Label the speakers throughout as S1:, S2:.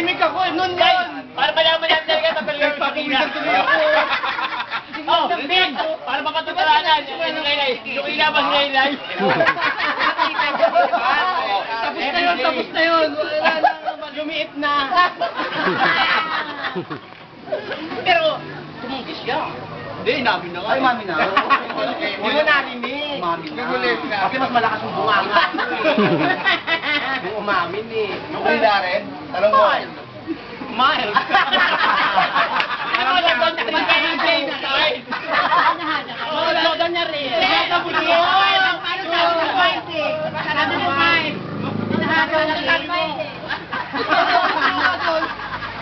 S1: Tahimik ako eh, nun yun!
S2: Para malaman natin talaga tagal yung
S1: Nagpapawisan tuloy ako.
S2: Oh, Big! Para mapatutalanan. Yung ilabas na ilay.
S1: Tapos na yun, tapos na yun. Lumiit na.
S2: Pero, tumungkis siya.
S1: Hindi, inamin na nga.
S3: Ay, mami na.
S1: Hindi mo narinig.
S3: Mami na.
S1: Nagulit na.
S3: Kasi mas malakas yung bunganga.
S1: Yung umamin eh.
S3: Yung kulila rin. Talong mo.
S1: Mild.
S2: Ano mo lang doon? Magkakasay na tayo.
S1: Wala doon niya rin.
S2: Paano sabi mo point eh? Sabi mo point. Nahagaw na lang mo.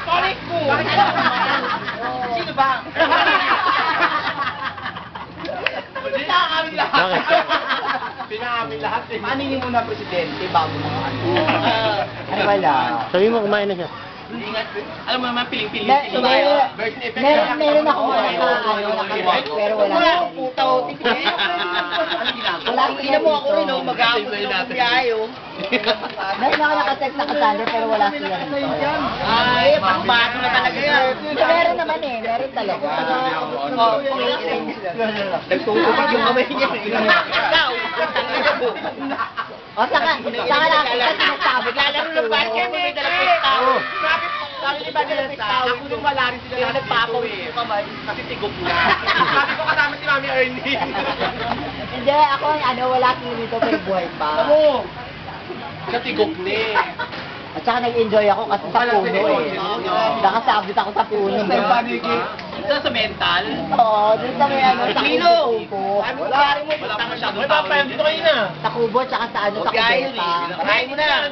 S1: Correct po.
S3: Sino ba?
S1: Pinaamin lahat. Pinaamin lahat eh.
S3: Paano yung muna presidente bago mga ano?
S1: Ay, wala.
S4: Sabi mo, kumain na siya.
S2: Alam mo naman, piling-piling.
S3: Meron ako pero wala na.
S1: Putaw.
S3: Wala
S1: Tingnan mo ako rin, oh, mag-aapos ng biyahe, oh.
S3: Meron ako nakatext na kasali pero wala sila rito.
S1: Ay, pangbago na talaga yan.
S3: Meron naman eh, meron talaga.
S1: Oh, nagtutupag yung kamay niya. Ikaw,
S3: O saka nakita sinasabi ka.
S2: Lalaro ng basket, may dalawang tao.
S1: sabi ni Bagay sa ako nung wala rin sila nagpapawi yung kamay kasi tigok na. Sabi ko kasama si Mami Ernie.
S3: Hindi, ako wala sila dito pero buhay pa.
S1: Ano? Sa tigok na eh.
S3: At saka nag-enjoy ako kasi sa puno eh. Nakasabit ako sa puno.
S2: Ito sa mental.
S3: Oo, dito sa may sa kubo.
S1: Wala rin mo.
S2: Wala pa masyadong
S1: May papayang dito kayo na.
S3: Sa kubo, tsaka sa sa kubeta.
S1: Kakain mo na.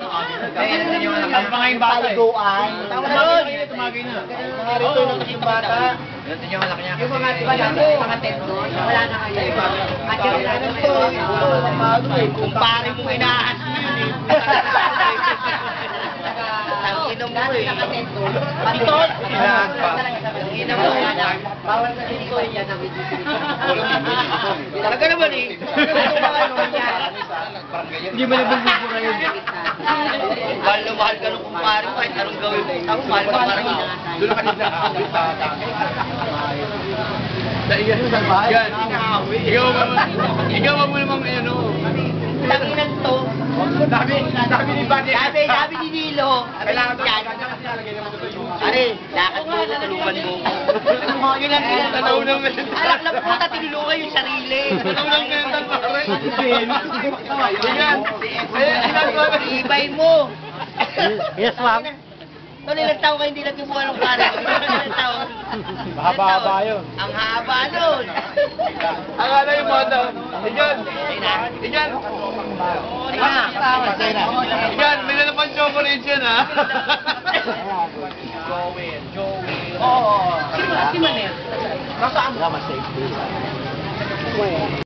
S2: Ang pangayin bata eh.
S3: Paliguan.
S1: Tama na yun. Tumagay na. Narito na kasi yung bata.
S2: Ganito yung malaki niya.
S1: Yung mga mga tendo. Wala na kayo. At yung ano to. Kumpare mo inaahas mo yun eh. Inom mo eh. Ito. Inom mo. Bawal na dito yan. Talaga naman eh.
S2: Hindi mo nabubuo yun.
S1: Mahal na mahal ka nung kumpare mo kahit anong gawin mo. Tapos mahal ka pa rin. Doon ka nila.
S2: Yan. Ikaw mo namang ano.
S1: Tanginan to.
S2: Sabi ni Buddy.
S1: Sabi ni Nilo.
S2: Kailangan to.
S1: Are, lakad mo ko, tulungan mo. Yun ang
S2: Tanaw ng mental.
S1: Alak na puta, tinulungan yung sarili.
S2: Tanaw ng mental pare. Yan.
S1: Ibay mo.
S4: Yes, ma'am.
S1: Noon ilang taon ka hindi nagkukuha ng pare. Ilang taon?
S2: Mahaba-haba yun.
S1: Ang haba nun.
S2: Akala yung moto. Igan. Igan. Igan, may nalapan chocolate yan ha.
S1: Joey. Oo. Si Manel.
S3: Nasaan?